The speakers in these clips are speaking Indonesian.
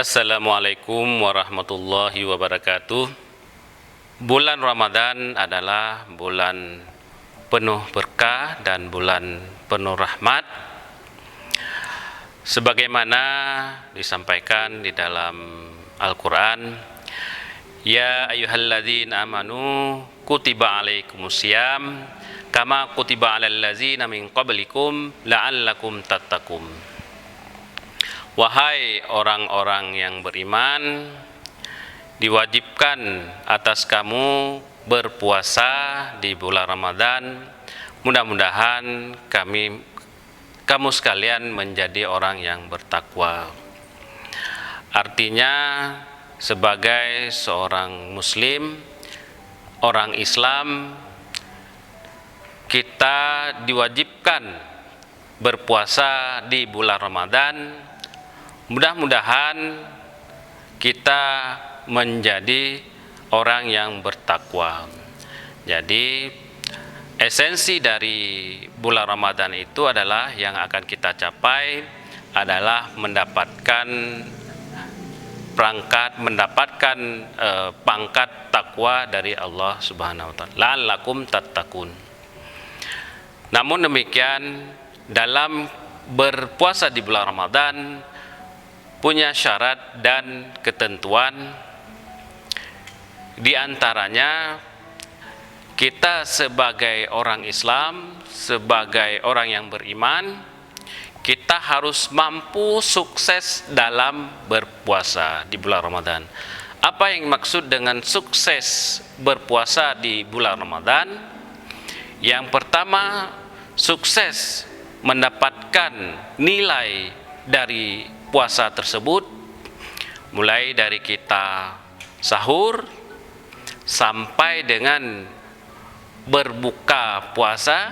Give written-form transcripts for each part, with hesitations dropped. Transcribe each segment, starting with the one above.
Assalamualaikum warahmatullahi wabarakatuh. Bulan Ramadan adalah bulan penuh berkah dan bulan penuh rahmat. Sebagaimana disampaikan di dalam Al-Quran, Ya ayyuhalladzina amanu kutiba alaikumusiyam kama kutiba alal ladzina min qablikum la'allakum tattaqun. Wahai orang-orang yang beriman, diwajibkan atas kamu berpuasa di bulan Ramadan. Mudah-mudahan kamu sekalian menjadi orang yang bertakwa. Artinya, sebagai seorang muslim, orang Islam, kita diwajibkan berpuasa di bulan Ramadan. Mudah-mudahan kita menjadi orang yang bertakwa. Jadi esensi dari bulan Ramadan itu adalah yang akan kita capai adalah mendapatkan pangkat takwa dari Allah Subhanahu wa taala. La'allakum tattaqun. Namun demikian, dalam berpuasa di bulan Ramadan punya syarat dan ketentuan. Di antaranya, kita sebagai orang Islam, sebagai orang yang beriman, kita harus mampu sukses dalam berpuasa di bulan Ramadan. Apa yang maksud dengan sukses berpuasa di bulan Ramadan? Yang pertama, sukses mendapatkan nilai dari puasa tersebut, mulai dari kita sahur sampai dengan berbuka puasa,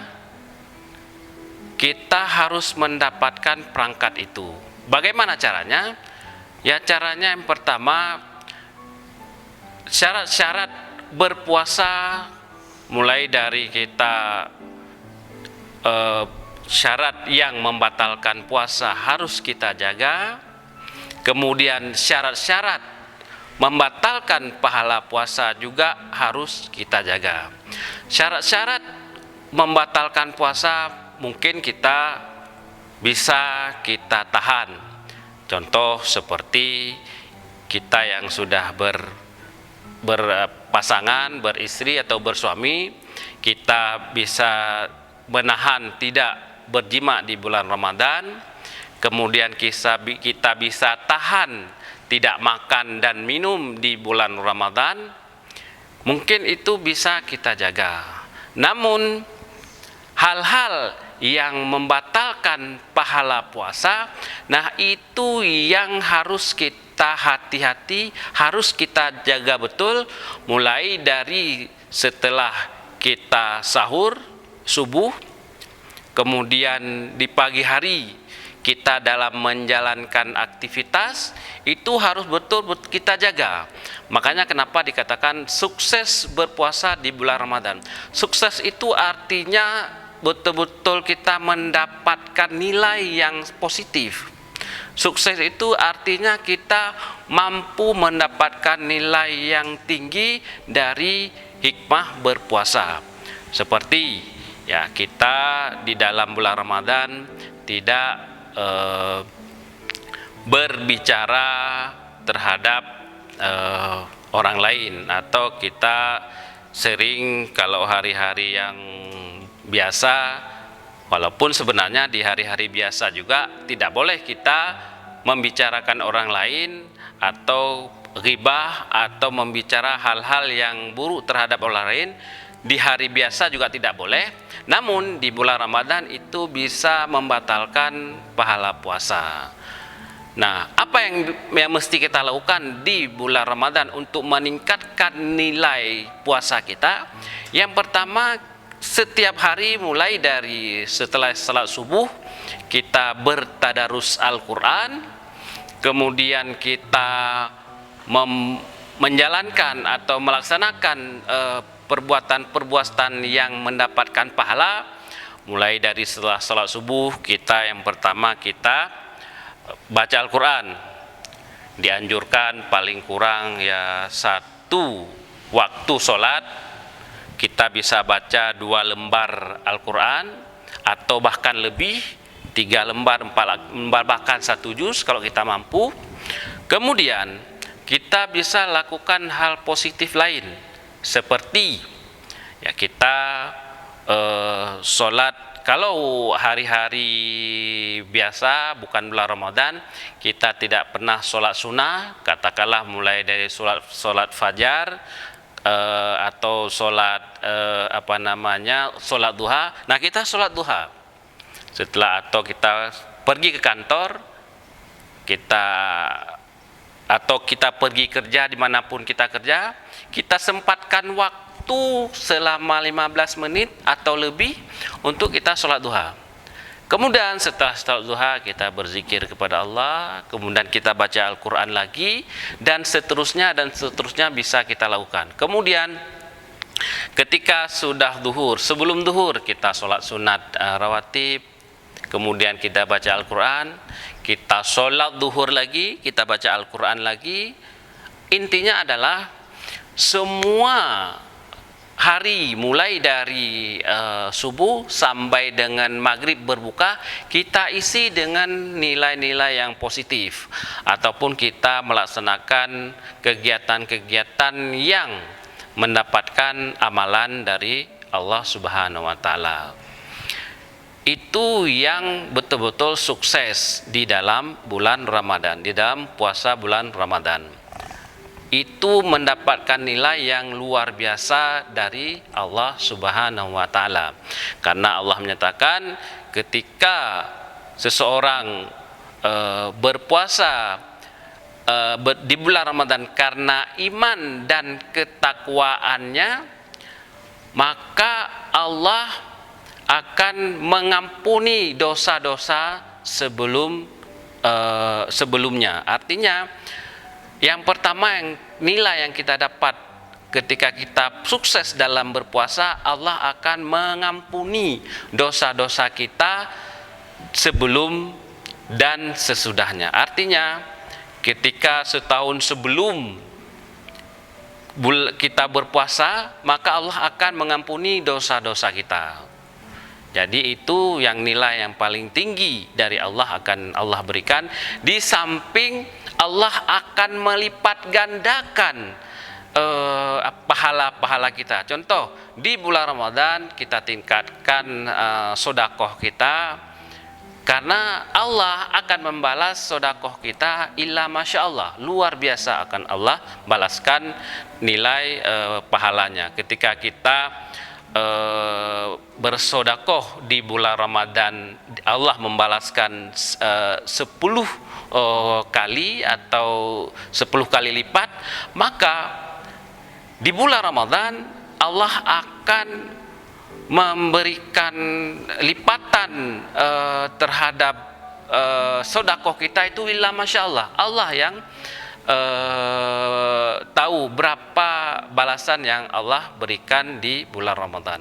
kita harus mendapatkan perangkat itu. Bagaimana caranya? Ya, caranya yang pertama, syarat-syarat berpuasa, mulai dari kita syarat yang membatalkan puasa harus kita jaga. Kemudian syarat-syarat membatalkan pahala puasa juga harus kita jaga. Syarat-syarat membatalkan puasa mungkin kita bisa kita tahan. Contoh seperti kita yang sudah berpasangan, beristri atau bersuami, kita bisa menahan tidak berjima di bulan Ramadan. Kemudian kita bisa tahan tidak makan dan minum di bulan Ramadan. Mungkin itu bisa kita jaga. Namun hal-hal yang membatalkan pahala puasa, nah itu yang harus kita hati-hati, harus kita jaga betul, mulai dari setelah kita sahur subuh, kemudian di pagi hari kita dalam menjalankan aktivitas itu harus betul-betul kita jaga. Makanya kenapa dikatakan sukses berpuasa di bulan Ramadan. Sukses itu artinya betul-betul kita mendapatkan nilai yang positif. Sukses itu artinya kita mampu mendapatkan nilai yang tinggi dari hikmah berpuasa. Seperti ya, kita di dalam bulan Ramadan tidak berbicara terhadap orang lain, atau kita sering kalau hari-hari yang biasa, walaupun sebenarnya di hari-hari biasa juga tidak boleh kita membicarakan orang lain atau ghibah atau membicara hal-hal yang buruk terhadap orang lain. Di hari biasa juga tidak boleh. Namun di bulan Ramadan itu bisa membatalkan pahala puasa. Nah, apa yang mesti kita lakukan di bulan Ramadan untuk meningkatkan nilai puasa kita? Yang pertama, setiap hari mulai dari setelah salat subuh kita bertadarus Al-Quran. Kemudian kita menjalankan atau melaksanakan perbuatan-perbuatan yang mendapatkan pahala. Mulai dari setelah salat subuh, kita yang pertama kita baca Al-Quran. dianjurkan paling kurang ya 1 waktu sholat kita bisa baca 2 lembar Al-Quran atau bahkan lebih, 3 lembar, 4 lembar, bahkan 1 juz kalau kita mampu. Kemudian kita bisa lakukan hal positif lain seperti ya kita sholat. Kalau hari-hari biasa bukan bulan Ramadan, kita tidak pernah sholat sunnah, katakanlah mulai dari sholat fajar atau sholat sholat duha. Nah, kita sholat duha setelah, atau kita pergi ke kantor, atau kita pergi kerja dimanapun kita kerja, kita sempatkan waktu selama 15 menit atau lebih untuk kita sholat duha. Kemudian setelah sholat duha kita berzikir kepada Allah, kemudian kita baca Al-Quran lagi, dan seterusnya bisa kita lakukan. Kemudian ketika sudah duhur, sebelum duhur kita sholat sunat rawatib, kemudian kita baca Al-Quran, kita sholat duhur lagi, kita baca Al-Quran lagi. Intinya adalah semua hari mulai dari subuh sampai dengan maghrib berbuka kita isi dengan nilai-nilai yang positif, ataupun kita melaksanakan kegiatan-kegiatan yang mendapatkan amalan dari Allah Subhanahu wa Ta'ala. Itu yang betul-betul sukses di dalam bulan Ramadan, di dalam puasa bulan Ramadan. Itu mendapatkan nilai yang luar biasa dari Allah Subhanahu wa Ta'ala. Karena Allah menyatakan ketika seseorang berpuasa di bulan Ramadan karena iman dan ketakwaannya, maka Allah akan mengampuni dosa-dosa sebelumnya. Artinya yang pertama, nilai yang kita dapat ketika kita sukses dalam berpuasa, Allah akan mengampuni dosa-dosa kita sebelum dan sesudahnya. Artinya ketika setahun sebelum kita berpuasa, maka Allah akan mengampuni dosa-dosa kita. Jadi itu yang nilai yang paling tinggi dari Allah akan Allah berikan. Di samping Allah akan melipat gandakan pahala-pahala kita. Contoh, di bulan Ramadan kita tingkatkan sodakoh kita, karena Allah akan membalas sodakoh kita illa masya Allah. Luar biasa akan Allah balaskan nilai pahalanya. Ketika kita bersodakoh di bulan Ramadan, Allah membalaskan 10 kali atau 10 kali lipat, maka di bulan Ramadan Allah akan memberikan lipatan terhadap sodakoh kita itu illa masya Allah. Allah yang tahu berapa balasan yang Allah berikan di bulan Ramadan.